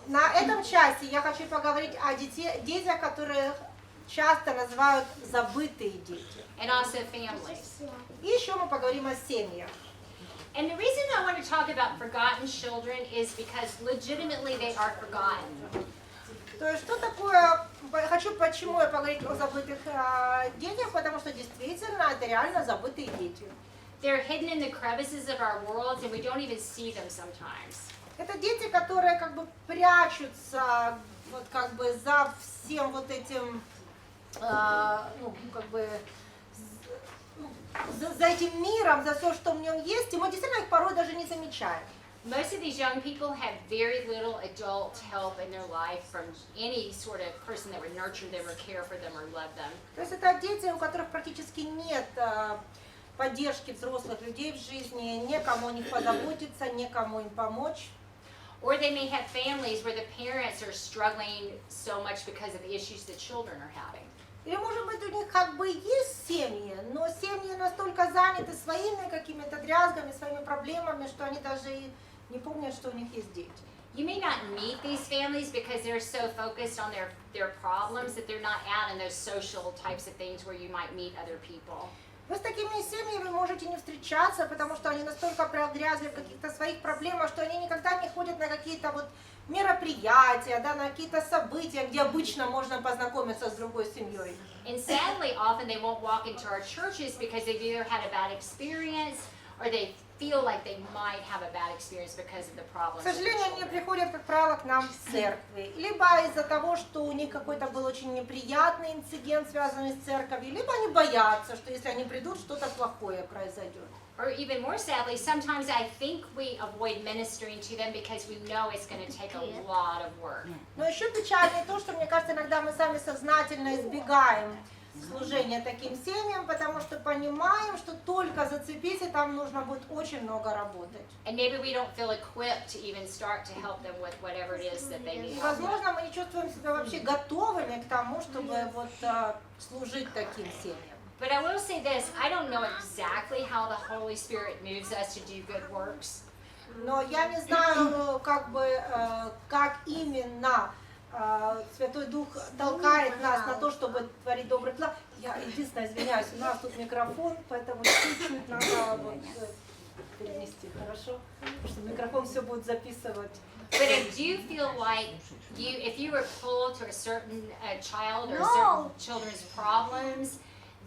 На этом часе я хочу поговорить о детях, которые часто называют забытые дети. And also families. И еще мы поговорим о семьях. And the reason I want to talk about forgotten children is because legitimately they are forgotten. То есть что такое, почему я поговорить о забытых детях, потому что действительно это реально забытые дети. They're hidden in the crevices of our worlds and we don't even see them sometimes. Это дети, которые как бы прячутся вот как бы за всем вот этим, ну, как бы за этим миром, за все, что в нем есть, и мы действительно их порой даже не замечаем. Most of these young people have very little adult help in their life from any sort of person that would nurture them or care for them or love them. То есть это дети, у которых практически нет поддержки взрослых людей в жизни, некому о них позаботиться, некому им помочь. Or they may have families where the parents are struggling so much because of the issues the children are having. Или, может быть, у них как бы есть семьи, но семьи настолько заняты своими какими-то дрязгами, своими проблемами, что они даже и не помнят, что у них есть дети. You may not meet these families because they're so focused on their problems that they're not out in those social types of things where you might meet other people. Вы с такими семьями можете не встречаться, потому что они настолько прогрязли в каких-то своих проблемах, что они никогда не ходят на какие-то вот мероприятия, да, на какие-то события, где обычно можно познакомиться с другой семьей. And sadly, often they won't walk into our churches because they've either had a bad experience or they feel like they might have a bad experience because of the problems. К сожалению, они приходят, как правило, к нам в церкви. Либо из-за того, что у них какой-то был очень неприятный инцидент, связанный с церковью, либо они боятся, что если они придут, что-то плохое произойдет. Or even more sadly, sometimes I think we avoid ministering to them because we know it's going to take a lot of work. Но еще печальнее то, что, мне кажется, иногда мы сами сознательно избегаем служения таким семьям, потому что понимаем, что только зацепить, и там нужно будет очень много работать. And maybe we don't feel equipped to even start to help them with whatever it is that they И, need. возможно, мы не чувствуем себя вообще готовыми к тому, чтобы вот служить таким семьям. But I will say this, I don't know exactly how the Holy Spirit moves us to do good works. Но я не знаю, как бы, как именно Святой Дух толкает нас на то, чтобы творить добрые дела. Я единственное извиняюсь, у нас тут микрофон, поэтому чуть-чуть надо вот перенести, хорошо? Потому что микрофон все будет записывать. But I do feel like if you were pulled to a certain child or No. certain children's problems,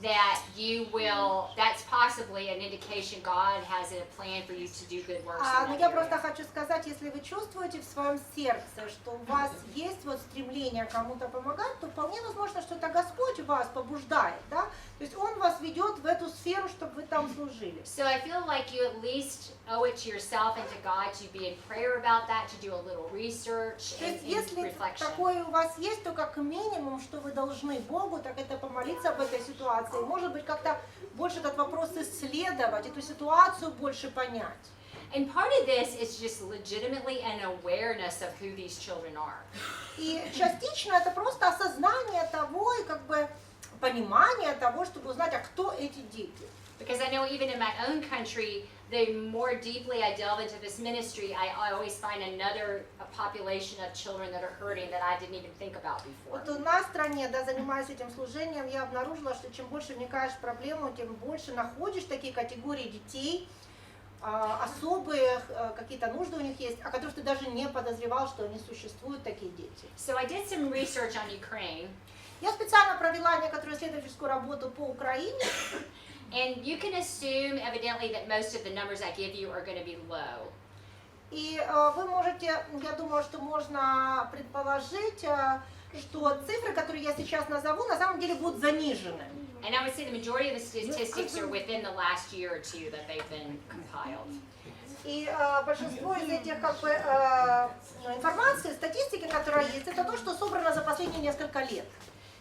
that you will, that's possibly an indication God has a plan for you to do good works in Но that я area. просто хочу сказать, если вы чувствуете в своем сердце, что у вас есть вот стремление кому-то помогать, то вполне возможно, что это Господь вас побуждает, да? То есть Он вас ведет в эту сферу, чтобы вы там служили. So I feel like you at least owe it to yourself and to God to be in prayer about that, to do a little research То and, есть, если reflection. такое у вас есть, то как минимум, что вы должны Богу, так это помолиться об этой ситуации. Может быть, как-то больше этот вопрос исследовать, эту ситуацию больше понять. And part of this is just legitimately an awareness of who these children are. И частично это просто осознание того и как бы понимание того, чтобы узнать, а кто эти дети. Because I know even in my own country, the more deeply I delve into this ministry, I always find another population of children that are hurting that I didn't even think about before. Вот у нас в стране, да, занимаясь этим служением, я обнаружила, что чем больше вникаешь в проблему, тем больше находишь такие категории детей, особые какие-то нужды у них есть, о которых ты даже не подозревал, что они существуют, такие дети. So I did some research on Ukraine, Я специально провела некоторую исследовательскую работу по Украине, and you can assume evidently that most of the numbers I give you are going to be low. и вы можете, я думаю, что можно предположить, что цифры, которые я сейчас назову, на самом деле будут занижены. And I would say the majority of the statistics are within the last year or two that they've been compiled. И большинство из этих как бы, информации, статистики, которая есть, это то, что собрано за последние несколько лет.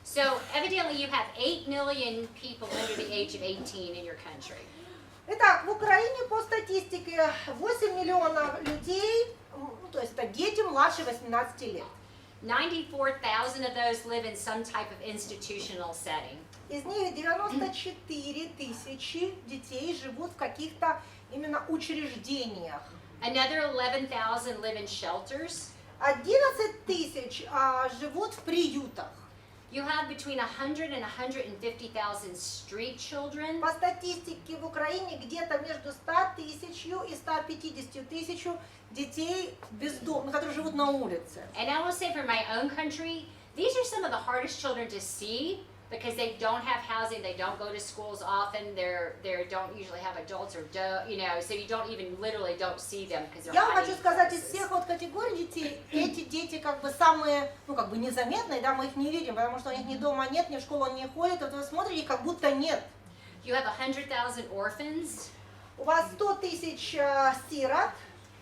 So evidently you have 8 million people under the age of 18 in your country. Итак, в Украине по статистике 8 миллионов людей, ну, то есть это дети младше 18 лет. 94,000 of those live in some type of institutional setting. Из них 94 тысячи детей живут в каких-то именно учреждениях. Another 11,000 live in shelters. 11 тысяч живут в приютах. You have between 100 and 150,000 street children. По статистике в Украине где-то между 100 тысячью и 150 тысячу детей бездомных, которые живут на улице. And I will say for my own country, these are some of the hardest children to see because they don't have housing, they don't go to schools often, they don't usually have adults or you know, so you don't even literally don't see them because they're Я hiding хочу in сказать, из places. всех вот категорий детей, эти дети как бы самые, ну как бы незаметные, да, мы их не видим, потому что у них ни дома нет, ни в школу они не ходят, вот вы смотрите, как будто нет. You have 100,000 orphans. У вас 100 тысяч сирот,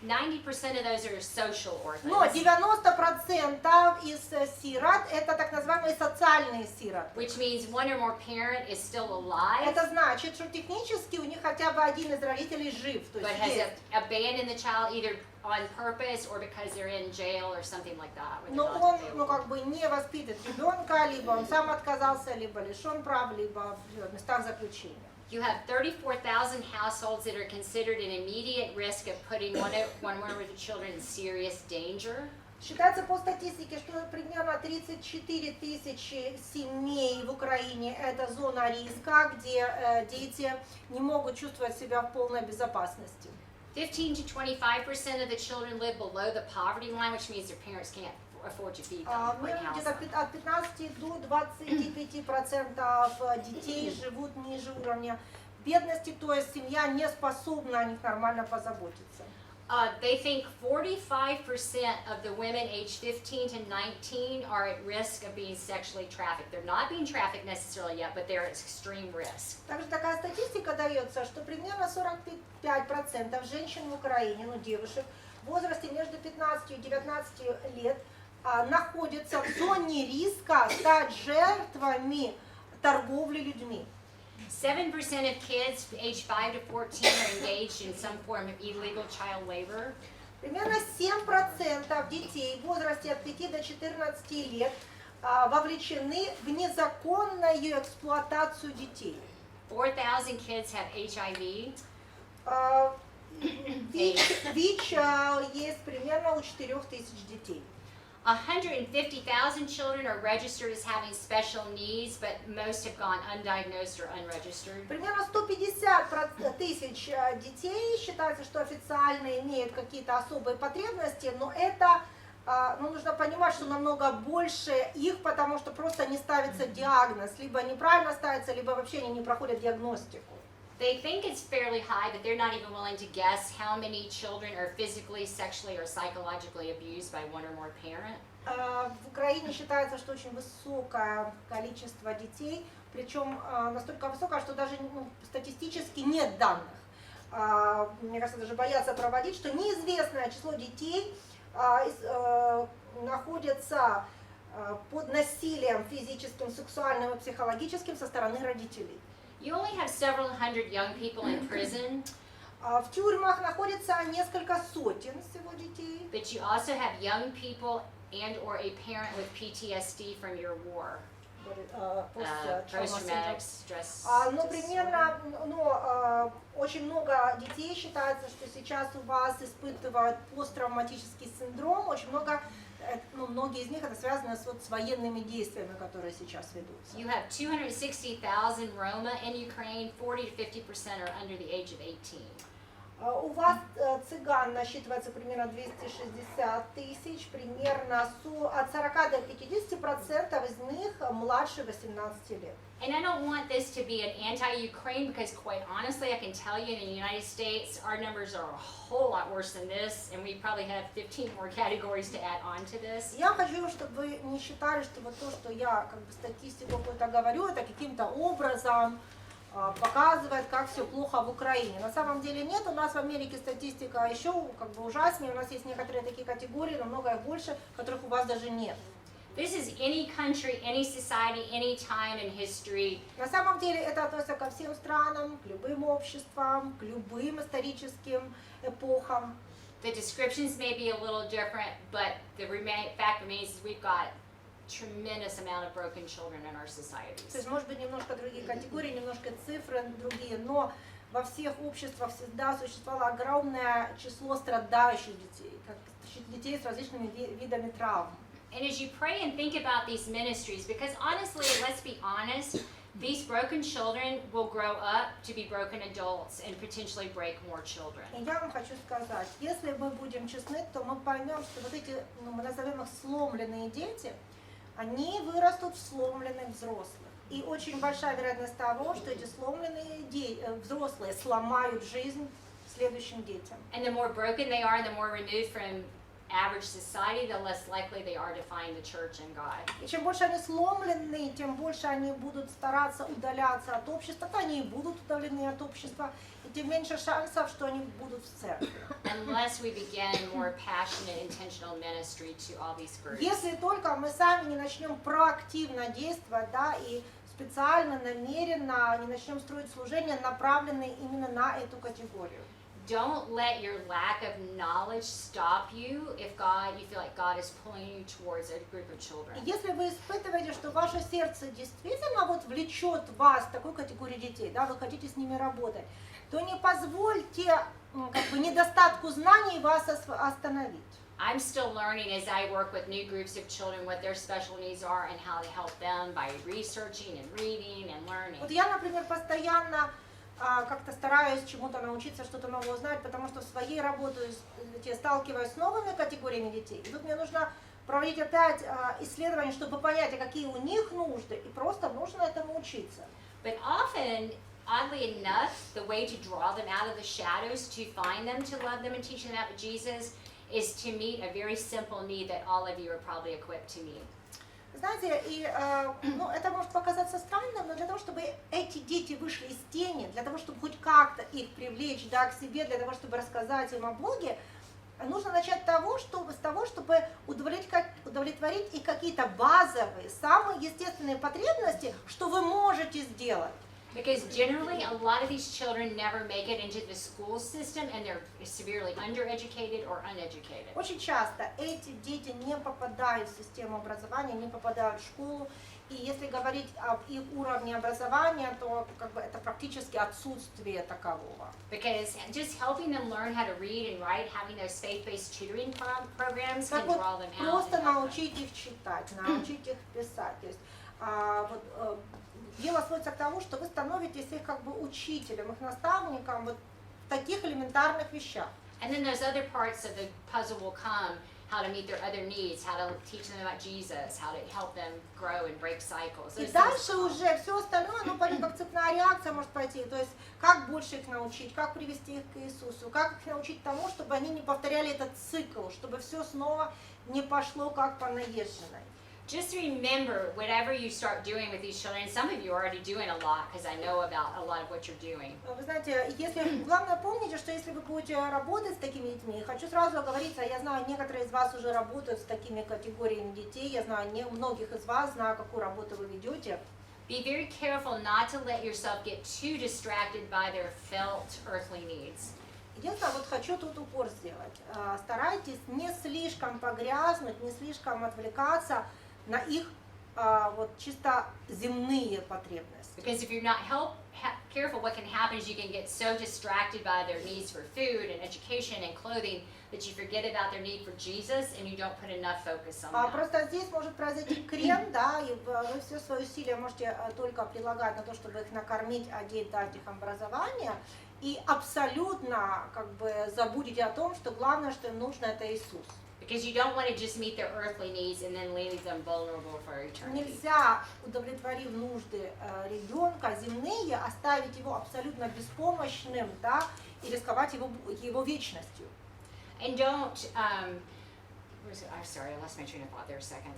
90% of those are social но orphans, 90% из сирот это так называемые социальные сироты. which means one or more parent is still alive, Это значит, что технически у них хотя бы один из родителей жив, то but есть has есть. abandoned the child either on purpose or because they're in jail or something like that. when Но they're not он, available. ну как бы не воспитывает ребенка, либо он сам отказался, либо лишен прав, либо в местах заключения. You have 34,000 households that are considered an immediate risk of putting one or more of the children in serious danger. Считается по статистике, что примерно 34 тысячи семей в Украине это зона риска, где дети не могут чувствовать себя в полной безопасности. 15 to 25% of the children live below the poverty line, which means their parents can't afford to feed them. Like Где-то house от 15 до 25% детей живут ниже уровня бедности, то есть семья не способна о них нормально позаботиться. They think 45% of the women aged 15 to 19 are at risk of being sexually trafficked. They're not being trafficked necessarily yet, but they're at extreme risk. Также такая статистика дается, что примерно 45% женщин в Украине, ну девушек, в возрасте между 15 и 19 лет находятся в зоне риска стать жертвами торговли людьми. 7% of kids aged 5 to 14 are engaged in some form of illegal child labor. Примерно 7% детей в возрасте от 5 до 14 лет вовлечены в незаконную эксплуатацию детей. 4,000 kids have HIV. ВИЧ есть примерно у 4000 детей. 150,000 children are registered as having special needs, but most have gone undiagnosed or unregistered. Примерно 150 тысяч детей считается, что официально имеют какие-то особые потребности, но это, нужно понимать, что намного больше их, потому что просто не ставится диагноз, либо неправильно ставится, либо вообще они не проходят диагностику. They think it's fairly high, but they're not even willing to guess how many children are physically, sexually, or psychologically abused by one or more parent. В Украине считается, что очень высокое количество детей, причем настолько высокое, что даже статистически нет данных. Мне кажется, даже боятся проводить, что неизвестное число детей находятся под насилием физическим, сексуальным и психологическим со стороны родителей. You only have several hundred young people in prison, В тюрьмах находится несколько сотен всего детей. but you also have young people and or a parent with PTSD from your war. Post-traumatic stress. Но примерно, очень много детей считается, что сейчас у вас испытывают посттравматический синдром. Очень много, многие из них это связано с военными действиями, которые сейчас ведутся. You have 260,000 Roma in Ukraine. 40 to 50% are under the age of 18. У вас цыган насчитывается примерно 260 тысяч, примерно от 40 до 50% из них младше 18 лет. And I don't want this to be an anti-Ukraine because quite honestly, I can tell you in the United States, our numbers are a whole lot worse than this, and we probably have 15 more categories to add on to this. Я хочу, чтобы вы не считали, что вот то, что я как бы статистику какую-то говорю, это каким-то образом показывает, как все плохо в Украине. На самом деле нет, у нас в Америке статистика еще как бы ужаснее, у нас есть некоторые такие категории, намного их больше, которых у вас даже нет. This is any country, any society, any time in history. На самом деле это относится ко всем странам, к любым обществам, к любым историческим эпохам. The descriptions may be a little different, but the fact remains is we've got tremendous amount of broken children in our То societies. есть, может быть, немножко другие категории, немножко цифры другие, но во всех обществах всегда существовало огромное число страдающих детей, детей с различными видами травм. And as you pray and think about these ministries, because honestly, let's be honest, these broken children will grow up to be broken adults and potentially break more children. И я вам хочу сказать, если мы будем честны, то мы поймем, что вот эти, мы назовем их сломленные дети, они вырастут в сломленных взрослых. И очень большая вероятность того, что эти сломленные взрослые сломают жизнь следующим детям. And the more broken they are, the more removed from average society, the less likely they are to find the church and God. И чем больше они сломлены, тем больше они будут стараться удаляться от общества, то они и будут удалены от общества, и тем меньше шансов, что они будут в церкви. Unless we begin more passionate, intentional ministry to all these groups. Если только мы сами не начнем проактивно действовать, да, и специально, намеренно не начнем строить служения, направленные именно на эту категорию. Don't let your lack of knowledge stop you if you feel like God is pulling you towards a group of children. Если вы испытываете, что ваше сердце действительно вот влечет вас в такой категории детей, да, вы хотите с ними работать, то не позвольте как бы недостатку знаний вас остановить. I'm still learning as I work with new groups of children what their special needs are and how to help them by researching and reading and learning. Вот я, например, постоянно как-то стараюсь чему-то научиться, что-то новое узнать, потому что в своей работе сталкиваюсь с новыми категориями детей. И тут мне нужно проводить опять исследования, чтобы понять, какие у них нужды, и просто нужно этому учиться. But often, oddly enough, the way to draw them out of the shadows, to find them, to love them and teach them about Jesus, is to meet a very simple need that all of you are probably equipped to meet. Знаете, и это может показаться странным, но для того, чтобы эти дети вышли из тени, для того, чтобы хоть как-то их привлечь, да, к себе, для того, чтобы рассказать им о Боге, нужно начать с того, чтобы удовлетворить их какие-то базовые, самые естественные потребности, что вы можете сделать. Because generally, a lot of these children never make it into the school system and they're severely undereducated or uneducated. Очень часто эти дети не попадают в систему образования, не попадают в школу. И если говорить об их уровне образования, то как бы это практически отсутствие такового. Because just helping them learn how to read and write, having those faith-based tutoring programs can Так вот, draw them out. просто and help them. научить их читать, научить их писать. То есть, дело сводится к тому, что вы становитесь их как бы учителем, их наставником вот в таких элементарных вещах. And then those other parts of the puzzle will come, how to meet their other needs, how to teach them about Jesus, how to help them grow and break cycles. И дальше уже все остальное, ну, пойдет, как цепная реакция может пойти. То есть, как больше их научить, как привести их к Иисусу, как их научить тому, чтобы они не повторяли этот цикл, чтобы все снова не пошло как по наезженной. Just remember, whatever you start doing with these children, some of you are already doing a lot because I know about a lot of what you're doing. Вы знаете, главное помните, что если вы будете работать с такими детьми, хочу сразу оговориться, я знаю, некоторые из вас уже работают с такими категориями детей, я знаю, многих из вас, знаю, какую работу вы ведете. Be very careful not to let yourself get too distracted by their felt earthly needs. Единственное, вот хочу тут упор сделать. Старайтесь не слишком погрязнуть, не слишком отвлекаться на их вот чисто земные потребности. Because if you're not careful, what can happen is you can get so distracted by their needs for food and education and clothing that you forget about their need for Jesus and you don't put enough focus on that. Просто здесь может произойти крен, да, и вы все свои усилия можете только прилагать на то, чтобы их накормить, одеть, дать их образование, и абсолютно как бы забудете о том, что главное, что им нужно, это Иисус. Because you don't want to just meet their earthly needs and then leave them vulnerable for eternity. Нельзя, удовлетворив нужды ребенка земные, оставить его абсолютно беспомощным, да, и рисковать его вечностью. And don't, where is it? I'm sorry, I lost my train of thought there a second.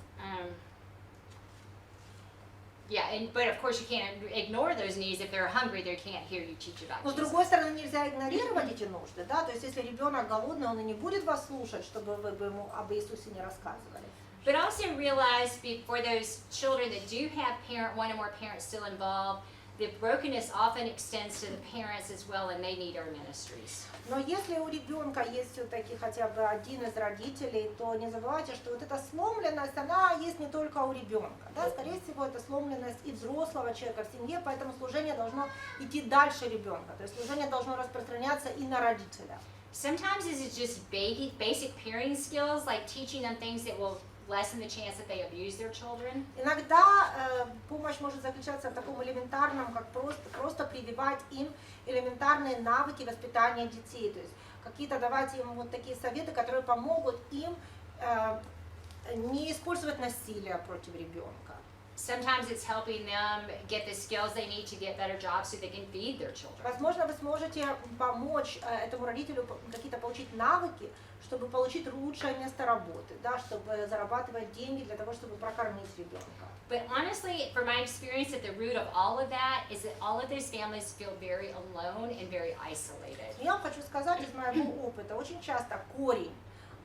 But of course you can't ignore those needs. If they're hungry, they can't hear you teach about Но с Jesus. другой стороны, нельзя игнорировать эти нужды, да, то есть если ребенок голодный, он и не будет вас слушать, чтобы вы бы ему об Иисусе не рассказывали. But also realize for those children that do have one or more parents still involved, the brokenness often extends to the parents as well, and they need our ministries. Но если у ребенка есть все-таки хотя бы один из родителей, то не забывайте, что вот эта сломленность, она есть не только у ребенка. Да? Скорее всего, это сломленность и взрослого человека в семье, поэтому служение должно идти дальше ребенка. То есть служение должно распространяться и на родителя. Sometimes this is just basic parenting skills, like teaching them things that will lessen the chance that they abuse their children. Иногда помощь может заключаться в таком элементарном, как просто прививать им элементарные навыки воспитания детей. То есть какие-то давать им вот такие советы, которые помогут им не использовать насилие против ребенка. Sometimes it's helping them get the skills they need to get better jobs so they can feed their children. Возможно, вы сможете помочь этому родителю какие-то получить навыки, чтобы получить лучшее место работы, да, чтобы зарабатывать деньги для того, чтобы прокормить ребенка. But honestly, from my experience, at the root of all of that is that all of those families feel very alone and very isolated. Я вам хочу сказать из моего опыта, очень часто корень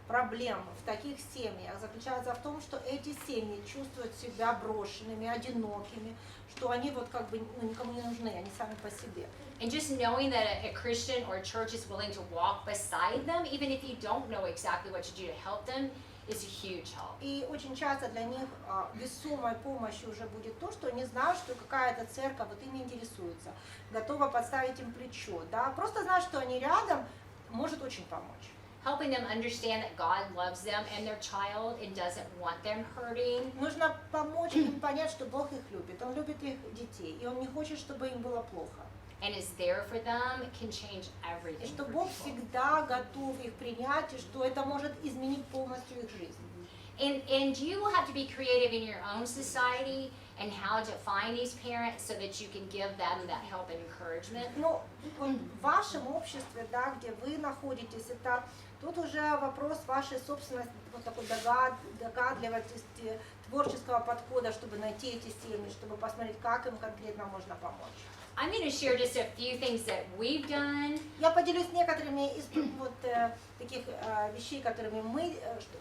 проблем в таких семьях заключается в том, что эти семьи чувствуют себя брошенными, одинокими, что они вот как бы никому не нужны, они сами по себе. And just knowing that a Christian or a church is willing to walk beside them, even if you don't know exactly what to do to help them, is a huge help. И очень часто для них весомой помощью уже будет то, что они знают, что какая-то церковь вот ими интересуется, готова подставить им плечо, да, просто знать, что они рядом, может очень помочь. Helping them understand that God loves them and their child and doesn't want them hurting. Нужно помочь им понять, что Бог их любит, Он любит их детей, и Он не хочет, чтобы им было плохо. And is there for them can change И everything. что for Бог people. всегда готов их принять, и что это может изменить полностью их жизнь. And you will have to be creative in your own society and how to find these parents so that you can give them that help and encouragement. Но вот в вашем обществе, да, где вы находитесь, это тут уже вопрос вашей собственной вот такой догадливости, творческого подхода, чтобы найти эти семьи, чтобы посмотреть, как им конкретно можно помочь. I'm going to share just a few things that we've done. Я поделюсь некоторыми из вот таких вещей, которыми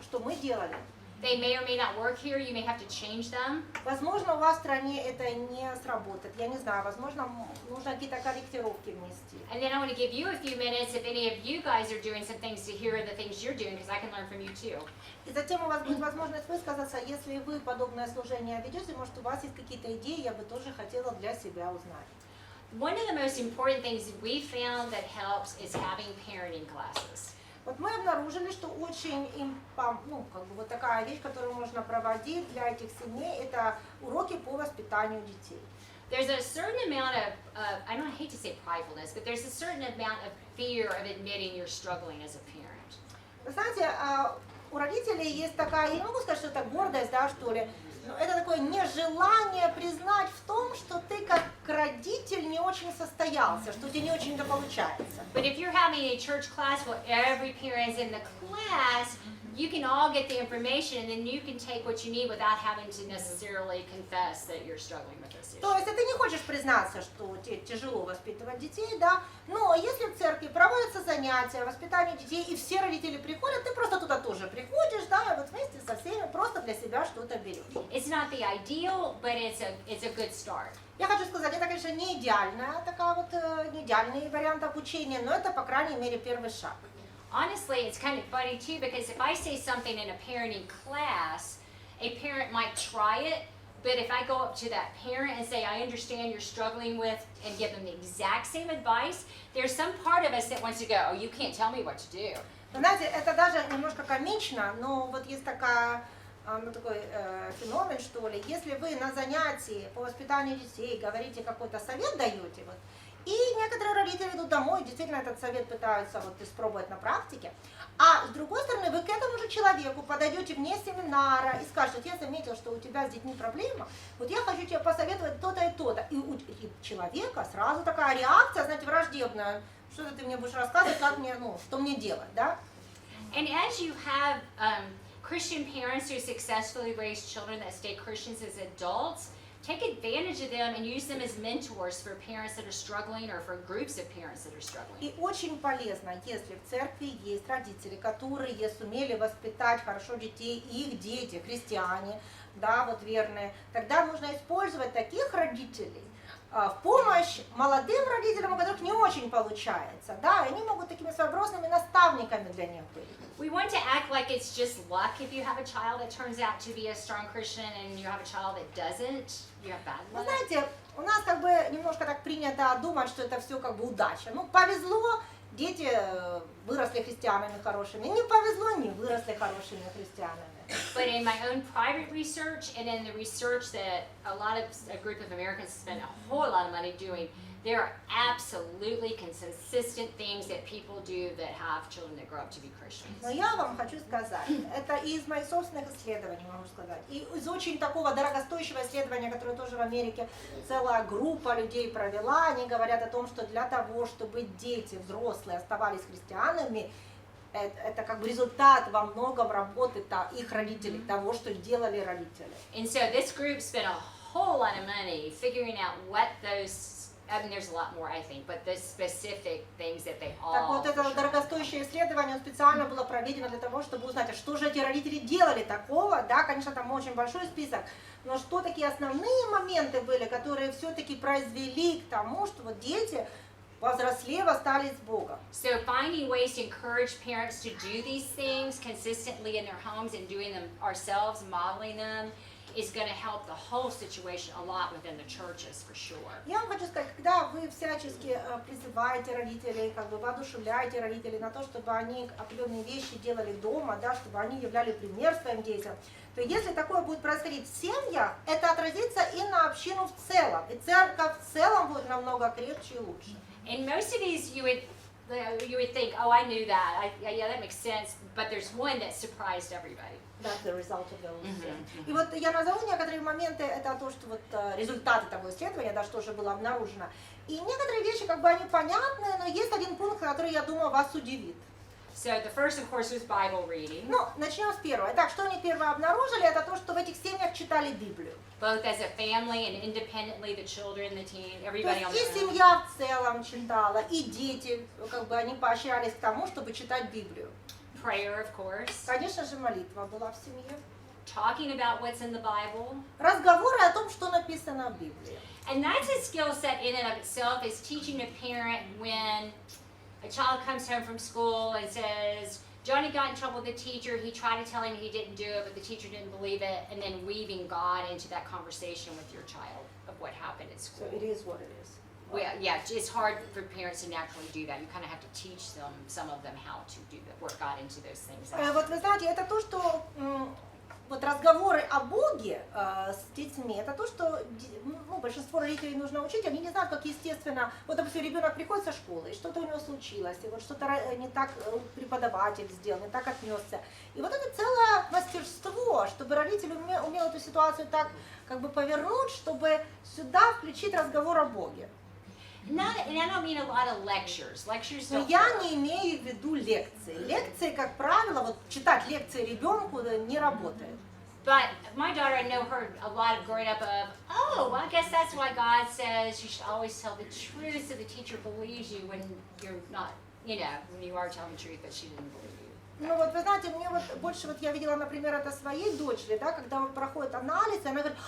что мы делали. They may or may not work here. You may have to change them. Возможно, у вас в стране это не сработает. Я не знаю, возможно, нужно какие-то корректировки внести. And then I want to give you a few minutes if any of you guys are doing some things to hear the things you're doing, because I can learn from you too. И затем у вас будет возможность высказаться, если вы подобное служение ведете, может, у вас есть какие-то идеи, я бы тоже хотела для себя узнать. One of the most important things we found that helps is having parenting classes. Вот мы обнаружили, что очень как бы вот такая вещь, которую можно проводить для этих семей, это уроки по воспитанию детей. There's a certain amount of, I hate to say pridefulness, but there's a certain amount of fear of admitting you're struggling as a parent. Вы знаете, у родителей есть такая, я не могу сказать, что это гордость, да, что ли, но это такое нежелание признать в том, что ты как родитель не очень состоялся, что у тебя не очень это получается. But if you're having a church class where every parent's in the class, you can all get the information and then you can take what you need without having to necessarily confess that you're struggling with this issue. То есть, ты не хочешь признаться, что тебе тяжело воспитывать детей, да, но если в церкви проводятся занятия, воспитание детей, и все родители приходят, ты просто туда тоже приходишь, да, и вот вместе со всеми просто для себя что-то берешь. It's not the ideal, but it's a good start. Я хочу сказать, это, конечно, не идеальная, не идеальный вариант обучения, но это, по крайней мере, первый шаг. Honestly, it's kind of funny too, because if I say something in a parenting class, a parent might try it, but if I go up to that parent and say, I understand you're struggling with, and give them the exact same advice, there's some part of us that wants to go, oh, you can't tell me what to do. Знаете, это даже немножко комично, но вот есть такой феномен, что ли, если вы на занятии по воспитанию детей говорите какой-то совет, даете, вот, и некоторые родители идут домой, действительно этот совет пытаются вот испробовать на практике, а с другой стороны вы к этому же человеку подойдете вне семинара и скажете, я заметил, что у тебя с детьми проблема, вот я хочу тебе посоветовать то-то и то-то, и у человека сразу такая реакция, знаете, враждебная, что ты мне будешь рассказывать, как мне, что мне делать, да? And as you have Christian parents who successfully raise children that stay Christians as adults, take advantage of them and use them as mentors for parents that are struggling or for groups of parents that are struggling. И очень полезно, если в церкви есть родители, которые сумели воспитать хорошо детей, и их дети, христиане, да, вот верные, тогда нужно использовать таких родителей в помощь молодым родителям, у которых не очень получается, да, и они могут такими своеобразными наставниками для них быть. We want to act like it's just luck if you have a child that turns out to be a strong Christian and you have a child that doesn't. You have bad Вы luck. знаете, у нас как бы немножко так принято думать, что это все как бы удача. Ну, повезло, дети выросли христианами хорошими. Не повезло, не выросли хорошими христианами. But in my own private research and in the research that a group of Americans spend a whole lot of money doing, there are absolutely consistent things that people do that have children that grow up to be Christians. Но я вам хочу сказать, это из моих собственных исследований, могу сказать, и из очень такого дорогостоящего исследования, которое тоже в Америке целая группа людей провела, они говорят о том, что для того, чтобы дети, взрослые оставались христианами, это как бы результат во многом работы их родителей, того, что делали родители. And so this group spent a whole lot of money figuring out what those, I mean, there's a lot more, I think, but the specific things that they all. Так вот, это дорогостоящее исследование специально было проведено для того, чтобы узнать, а что же эти родители делали такого, да, конечно, там очень большой список, но что такие основные моменты были, которые все-таки произвели к тому, что вот дети, повзрослев, остались с Богом. So finding ways to encourage parents to do these things consistently in their homes and doing them ourselves, modeling them, is going to help the whole situation a lot within the churches for sure. Я вам хочу сказать, когда вы всячески призываете родителей, как бы воодушевляете родителей на то, чтобы они определенные вещи делали дома, да, чтобы они являли пример своим детям, то если такое будет происходить в семьях, это отразится и на общину в целом. И церковь в целом будет намного крепче и лучше. In most of these, you would think, oh, I knew that. Yeah, that makes sense. But there's one that surprised everybody. That's the result of the И вот я назову некоторые моменты, это то, что вот результаты того исследования, да, что же было обнаружено. И некоторые вещи, как бы они понятны, но есть один пункт, который, я думаю, вас удивит. So the first, of course, was Bible reading. Ну, начнем с первого. Итак, что они первое обнаружили, это то, что в этих семьях читали Библию. Both as a family and independently, the children, the teen, То everybody on есть и their own. семья в целом читала, и дети, как бы они поощрялись к тому, чтобы читать Библию. Prayer, of course. Конечно же, молитва была в семье. Talking about what's in the Bible. Разговоры о том, что написано в Библии. And that's a skill set in and of itself, is teaching a parent when a child comes home from school and says, Johnny got in trouble with the teacher, he tried to tell him he didn't do it, but the teacher didn't believe it, and then weaving God into that conversation with your child of what happened at school. So it is what it is. Well, yeah, it's hard for parents to naturally do that. You kind of have to teach them, some of them, how to do that, work God into those things. Вот вы знаете, это то, что вот разговоры о Боге с детьми, это то, что большинство родителей нужно учить, они не знают, как естественно, вот, допустим, ребенок приходит со школы, и что-то у него случилось, и вот что-то не так преподаватель сделал, не так отнесся. И вот это целое мастерство, чтобы родитель умел эту ситуацию так как бы повернуть, чтобы сюда включить разговор о Боге. And I don't mean a lot of lectures. Lectures Но don't я work. не имею в виду лекции. Лекции, как правило, вот читать лекции ребенку не работает. But my daughter, I know her a lot of growing up of, oh, well, I guess that's why God says you should always tell the truth so the teacher believes you when you're not, when you are telling the truth, but she didn't believe you. Ну вот вы знаете, мне вот больше вот я видела, например, это своей дочери, да, когда вот проходит анализ, и она говорит,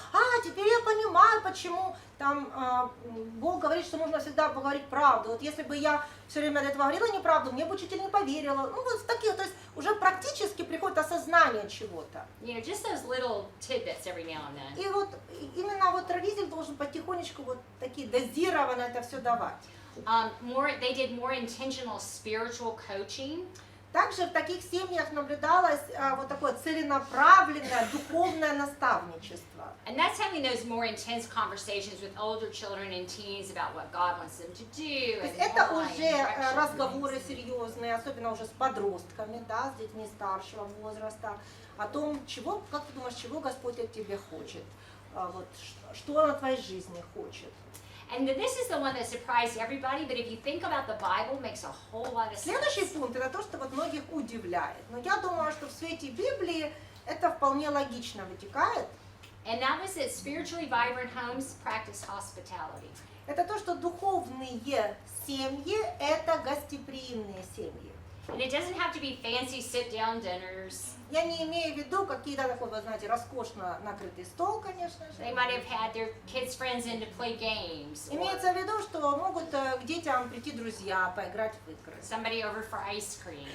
теперь я понимаю, почему там Бог говорит, что нужно всегда поговорить правду. Вот если бы я все время до этого говорила неправду, мне бы учитель не поверила. Ну вот такие, то есть уже практически приходит осознание чего-то. Just those little tidbits every now and then. И вот именно вот родитель должен потихонечку вот такие дозированно это все давать. They did more intentional spiritual coaching. Также в таких семьях наблюдалось вот такое целенаправленное духовное наставничество. And that's having those more intense conversations with older children and teens about what God wants them to do. То есть And это why, уже and direction. разговоры серьезные, особенно уже с подростками, да, с детьми старшего возраста, о том, как ты думаешь, чего Господь от тебя хочет, вот, что Он от твоей жизни хочет. And this is the one that surprised everybody, but if you think about the Bible, it makes a whole lot of sense. Следующий пункт это то, что вот многих удивляет. Но я думаю, что в свете Библии это вполне логично вытекает. And that was that spiritually vibrant homes practice hospitality. Это то, что духовные семьи – это гостеприимные семьи. And it doesn't have to be fancy sit-down dinners. Я не имею в виду какие-то такой, вы знаете, роскошно накрытый стол, конечно же. They might have had their kids' friends in to play games. Or Имеется в виду, что могут к детям прийти друзья, поиграть в игры. somebody over for ice cream.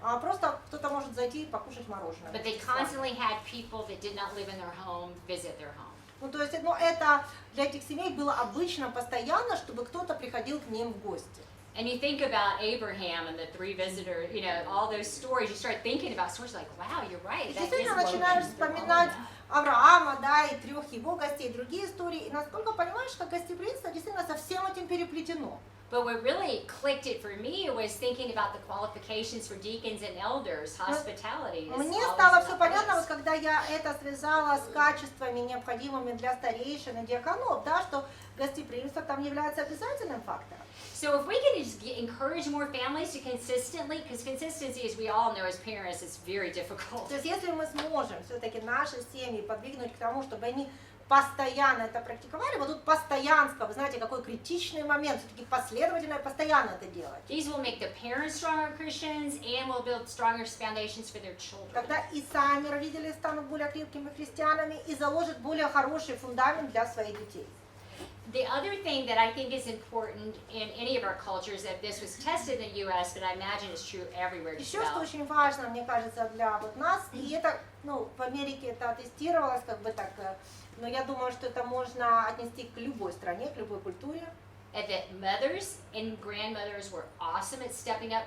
А просто кто-то может зайти и покушать мороженое. But they constantly had people that did not live in their home visit their home. Ну, то есть, это для этих семей было обычно постоянно, чтобы кто-то приходил к ним в гости. And you think about Abraham and the 3 visitors, you know, all those stories, you start thinking about stories like, wow, you're right. И That is действительно what начинаешь we do. вспоминать Авраама, да, и 3 его гостей, другие истории. И насколько понимаешь, что гостеприимство действительно со всем этим переплетено. But what really clicked it for me was thinking about the qualifications for deacons and elders, hospitality. is Мне always стало in все that понятно, list. вот когда я это связала с качествами, необходимыми для старейшин и диаконов, да, что гостеприимство там является обязательным фактором. So if we can just encourage more families to consistently, because consistency, as we all know as parents, is very difficult. То есть если мы сможем все-таки наши семьи подвигнуть к тому, чтобы они постоянно это практиковали, вот тут постоянство, вы знаете, какой критичный момент, все-таки последовательно и постоянно это делать. These will make the parents stronger Christians and will build stronger foundations for their children. Тогда и сами родители станут более крепкими христианами и заложат более хороший фундамент для своих детей. The other thing that I think is important in any of our cultures, that this was tested in the U.S., but I imagine it's true everywhere. Just Еще что about. очень важно, мне кажется, для вот нас, и это, ну, в Америке это тестировалось, как бы так, но я думаю, что это можно отнести к любой стране, к любой культуре. And that mothers and grandmothers were awesome at stepping up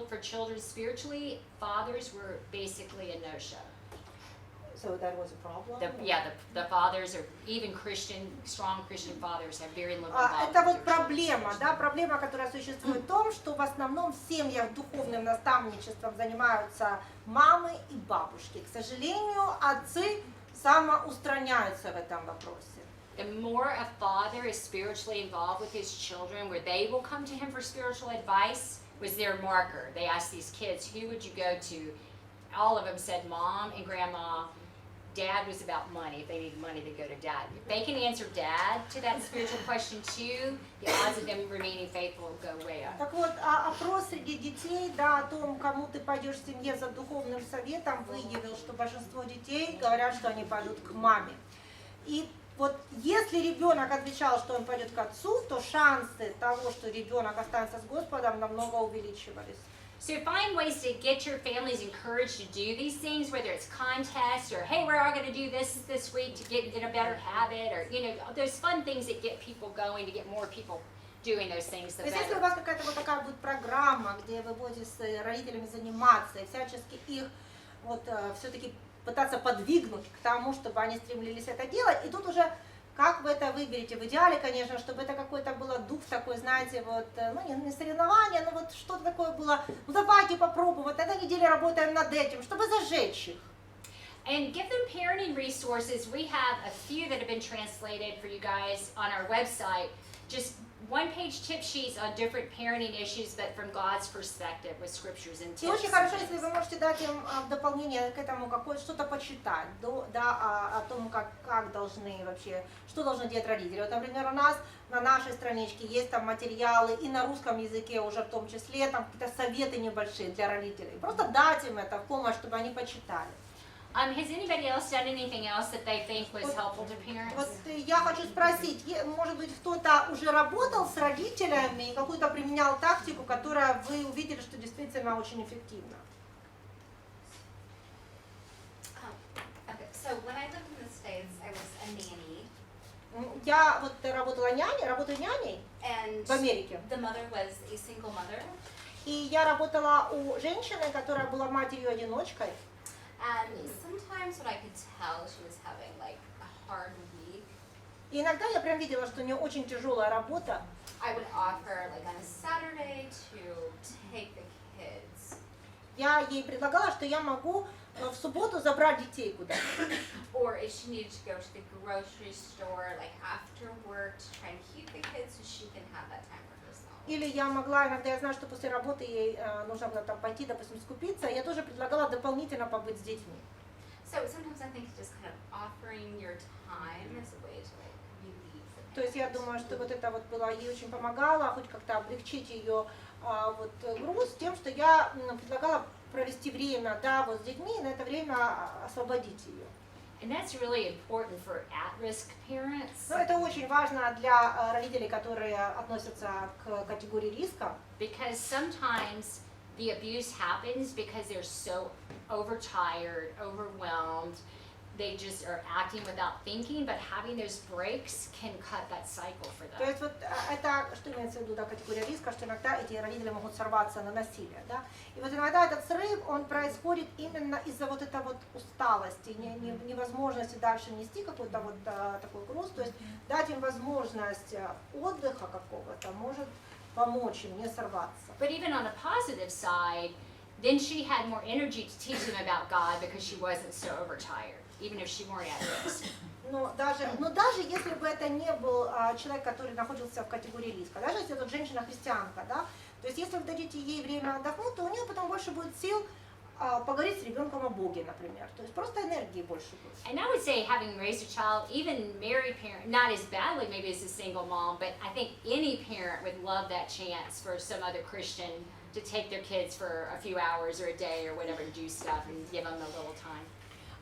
for children spiritually. Fathers were basically a no-show. So that was a problem. The fathers, or even strong Christian fathers, have very little Это involvement вот with their проблема, children. да, проблема, которая существует в том, что в основном в семьях духовным наставничеством занимаются мамы и бабушки. К сожалению, отцы самоустраняются в этом вопросе. The more a father is spiritually involved with his children, where they will come to him for spiritual advice, was their marker. They asked these kids, who would you go to? All of them said mom and grandma. Dad was about money. If they needed money, they go to dad. If they can answer dad to that spiritual question too, the odds of them remaining faithful will go way up. Так вот, опрос среди детей, да, о том, кому ты пойдешь в семье за духовным советом, выявил, что большинство детей говорят, что они пойдут к маме. И вот если ребенок отвечал, что он пойдет к отцу, то шансы того, что ребенок останется с Господом, намного увеличивались. So find ways to get your families encouraged to do these things, whether it's contests or, hey, we're all going to do this week to get in a better habit, or, you know, those fun things that get people going, to get more people doing those things, the То есть если у better. вас какая-то вот такая будет программа, где вы будете с родителями заниматься и всячески их вот все-таки пытаться подвигнуть к тому, чтобы они стремились это делать, и тут уже как вы это выберете? В идеале, конечно, чтобы это какой-то был дух такой, знаете, вот, ну не соревнование, но вот что-то такое было, ну давайте попробуем, вот этой неделе работаем над этим, чтобы зажечь их. And give them parenting resources. We have a few that have been translated for you guys on our website. Just one-page tip sheets on different parenting issues, but from God's perspective with scriptures and И tips. очень хорошо, если вы можете дать им в дополнение к этому что-то почитать, да, о том, как должны вообще, что должны делать родители. Вот, например, у нас на нашей страничке есть там материалы и на русском языке уже в том числе, там какие-то советы небольшие для родителей. Просто дать им это в помощь, чтобы они почитали. Has anybody else done anything else that they think was helpful to parents? Вот я хочу спросить, может быть, кто-то уже работал с родителями и какую-то применял тактику, которая вы увидели, что действительно очень эффективна? Okay, so when I lived in the States, I was a nanny, Я вот работаю няней and в Америке. the mother was a single mother, И я работала у женщины, которая была матерью-одиночкой. and sometimes when I could tell she was having like a hard week, И иногда я прям видела, что у нее очень тяжелая работа. I would offer like on a Saturday to take the kids, Я ей предлагала, что я могу в субботу забрать детей куда-то. or if she needed to go to the grocery store like after work to try and keep the kids so she can have that time for herself. Или я могла, иногда я знаю, что после работы ей нужно было там пойти, допустим, скупиться, я тоже предлагала дополнительно побыть с детьми. So sometimes I think just kind of offering your time is a way to like relieve the То есть я думаю, что вот это вот было, ей очень помогало, хоть как-то облегчить ее вот груз тем, что я предлагала провести время, да, вот с детьми, и на это время освободить ее. And that's really important for at-risk parents. Но это очень важно для родителей, которые относятся к категории риска. Because sometimes the abuse happens because they're so overtired, overwhelmed, they just are acting without thinking, but having those breaks can cut that cycle for То them. есть вот это, что имеется в виду, да, категория риска, что иногда эти родители могут сорваться на насилие, да, и вот иногда этот срыв, он происходит именно из-за вот этой вот усталости, невозможности дальше нести какой-то вот такой груз, то есть дать им возможность отдыха какого-то может помочь им не сорваться. But even on a positive side, then she had more energy to teach them about God because she wasn't so overtired, even if she weren't at risk. Но даже если бы это не был человек, который находился в категории риска, даже если это женщина-христианка, да, то есть если вы дадите ей время отдохнуть, то у нее потом больше будет сил поговорить с ребенком о Боге, например. То есть просто энергии больше будет. And I would say having raised a child, even married parent, not as badly maybe as a single mom, but I think any parent would love that chance for some other Christian to take their kids for a few hours or a day or whatever to do stuff and give them a little time.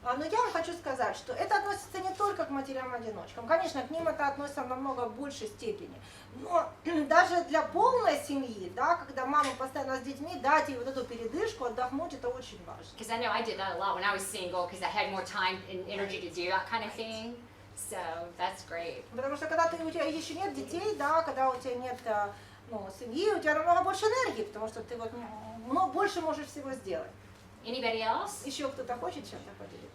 Но я вам хочу сказать, что это относится не только к матерям-одиночкам. Конечно, к ним это относится в намного большей степени. Но даже для полной семьи, да, когда мама постоянно с детьми, дать ей вот эту передышку, отдохнуть, это очень важно. Because I know I did that a lot when I was single because I had more time and energy to do that kind of thing. So that's great. Потому что когда у тебя еще нет детей, да, когда у тебя нет семьи, у тебя намного больше энергии, потому что ты вот больше можешь всего сделать. Anybody else? Еще кто-то хочет чем-то поделиться?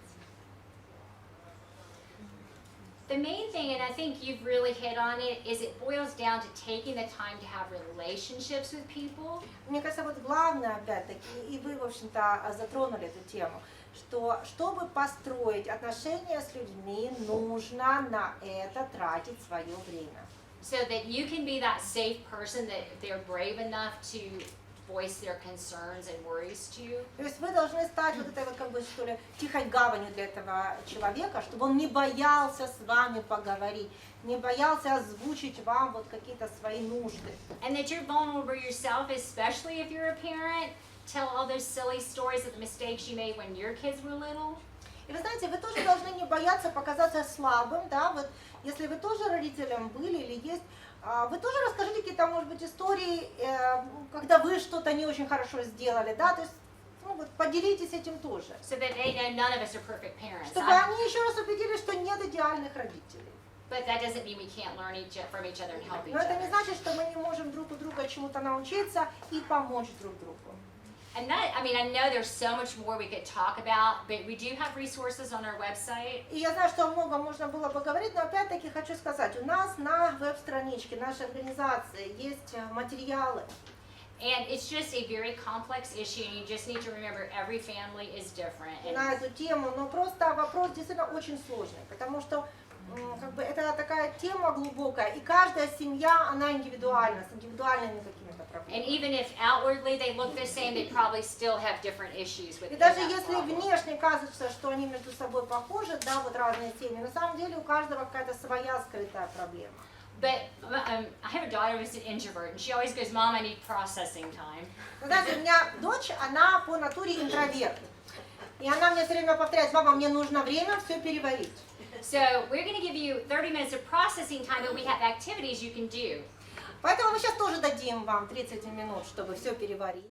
The main thing, and I think you've really hit on it, is it boils down to taking the time to have relationships with people. Мне кажется, вот главное, опять-таки, и вы, в общем-то, затронули эту тему, что чтобы построить отношения с людьми, нужно на это тратить свое время. So that you can be that safe person that they're brave enough to voice their concerns and worries to you. То есть вы должны стать вот этой вот, как бы, что ли, тихой гаванью для этого человека, чтобы он не боялся с вами поговорить, не боялся озвучить вам вот какие-то свои нужды. And that you're vulnerable yourself, especially if you're a parent. Tell all those silly stories of the mistakes you made when your kids were little. И вы знаете, вы тоже должны не бояться показаться слабым, да, вот если вы тоже родителем были или есть, вы тоже расскажите какие-то, может быть, истории, когда вы что-то не очень хорошо сделали, да, то есть, вот поделитесь этим тоже. So that they know none of us are perfect parents. Чтобы они еще раз убедились, что нет идеальных родителей. But that doesn't mean we can't learn from each other and help each Но это не other. значит, что мы не можем друг у друга чему-то научиться и помочь друг другу. And that, I mean, I know there's so much more we could talk about, but we do have resources on our website. И я знаю, что о многом можно было бы говорить, но опять-таки хочу сказать, у нас на веб-страничке нашей организации есть материалы. And it's just a very complex issue, and you just need to remember every family is different. На эту тему, но просто вопрос действительно очень сложный, потому что как бы это такая тема глубокая, и каждая семья, она индивидуальна, с индивидуальными какими-то And проблемами. even if outwardly they look the same, they probably still have different issues with И даже that если problem. внешне кажется, что они между собой похожи, да, вот разные семьи, на самом деле у каждого какая-то своя скрытая проблема. But I have a daughter who's an introvert, and she always goes, "Mom, I need processing time." Вы знаете, у меня дочь, она по натуре интроверт. И она мне все время повторяет: мама, мне нужно время все переварить. So we're going to give you 30 minutes of processing time, but we have activities you can do. Поэтому мы сейчас тоже дадим вам 30 минут, чтобы все переварить.